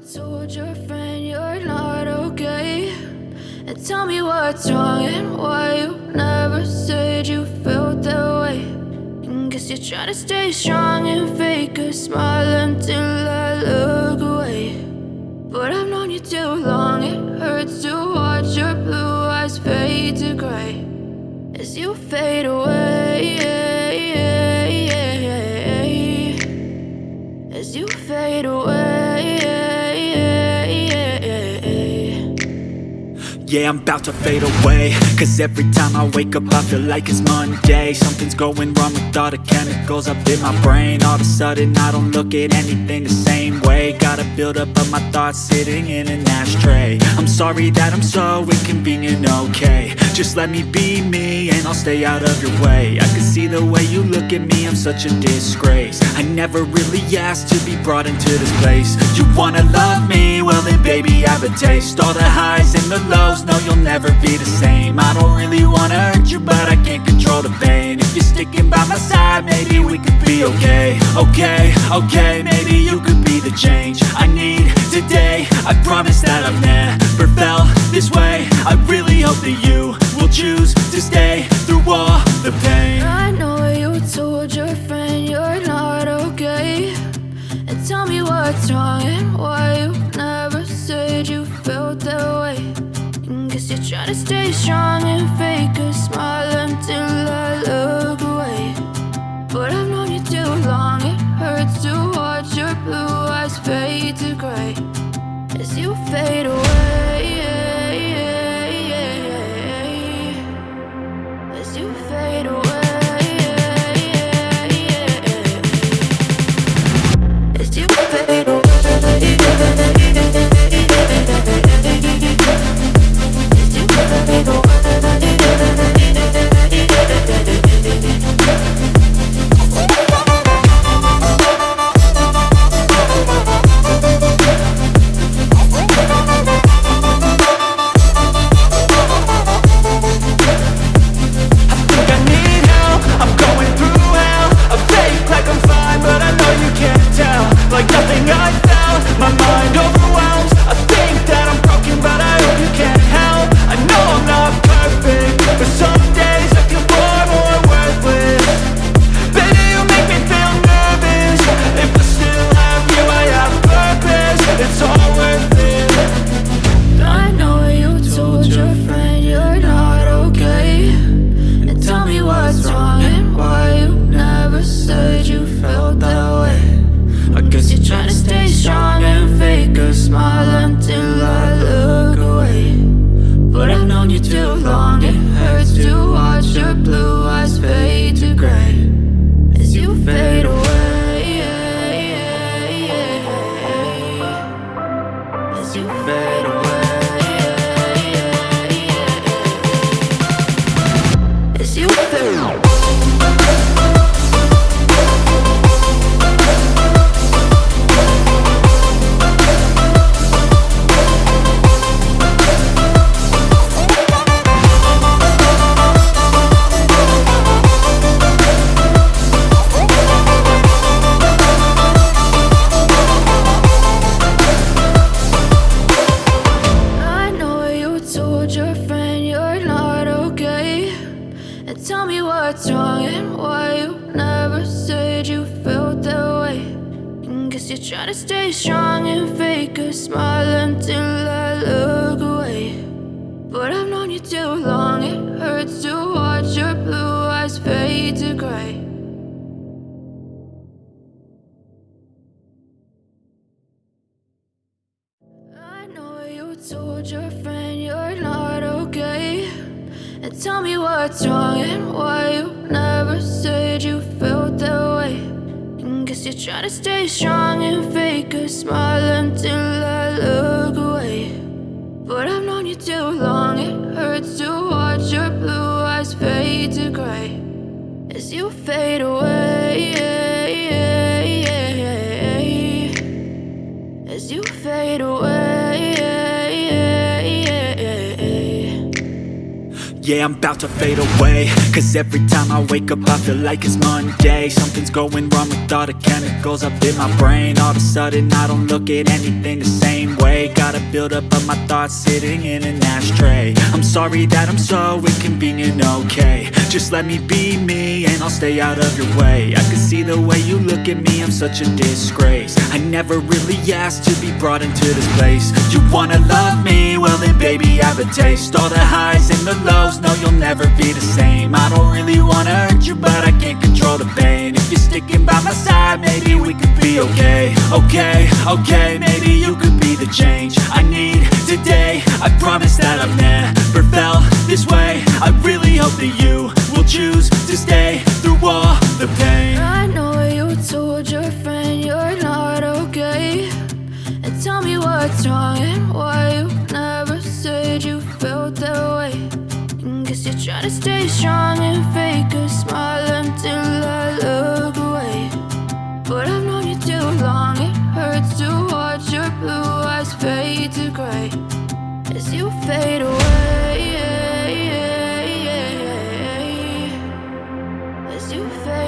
told your friend you're not okay? And tell me what's wrong and why you never said you felt that way. And guess you're trying to stay strong and fake a smile until I look away. But I've known you too long, it hurts to watch your blue eyes fade to gray as you fade away, as you fade away. Yeah, I'm about to fade away, cause every time I wake up I feel like it's Monday. Something's going wrong with all the chemicals up in my brain. All of a sudden I don't look at anything the same way. Got a buildup of my thoughts sitting in an ashtray. I'm sorry that I'm so inconvenient, okay? Just let me be me and I'll stay out of your way. I can see the way you look at me, I'm such a disgrace. I never really asked to be brought into this place. You wanna love me? Well then baby I have a taste. All the highs and the lows, no, you'll never be the same. I don't really wanna hurt you, but I can't control the pain. If you're sticking by my side, maybe we could be okay. Okay, maybe you could be the change I need today. I promise that I've never felt this way. I really hope that you will choose to stay through all the pain. I know you told your friend you're not okay. And tell me what's wrong and why you never said you felt that way. Guess you're trying to stay strong and fake a smile until I look away. But I've known you too long, it hurts to watch your blue eyes fade to gray as you fade away, as you fade away, as you fade away. Told your friend you're not okay. And tell me what's wrong and why you never said you felt that way. And guess you're trying to stay strong and fake a smile until I look away. But I've known you too long, it hurts to watch your blue eyes fade to gray as you fade away, as you fade away. Yeah, I'm about to fade away, cause every time I wake up I feel like it's Monday. Something's going wrong with all the chemicals up in my brain. All of a sudden I don't look at anything the same way. Gotta build up of my thoughts sitting in an ashtray. I'm sorry that I'm so inconvenient, okay. Just let me be me and I'll stay out of your way. I can see the way you look at me, I'm such a disgrace. I never really asked to be brought into this place. You wanna love me? Well then baby, have a taste. All the highs and the lows, no you'll never be the same. I don't really wanna hurt you, but I can't control the pain. If you're sticking by my side, maybe we could be okay. Okay, maybe you could be the change I need today. I promise that I've never felt this way. I really hope that you will choose to stay through all the pain. I know you told your friend you're not okay, and tell me what's wrong and why you never said you felt that way. Guess you're trying to stay strong and fake a smile until I look away. But I've known you too long, it hurts to watch your blue eyes fade to gray as you fade away, as you fade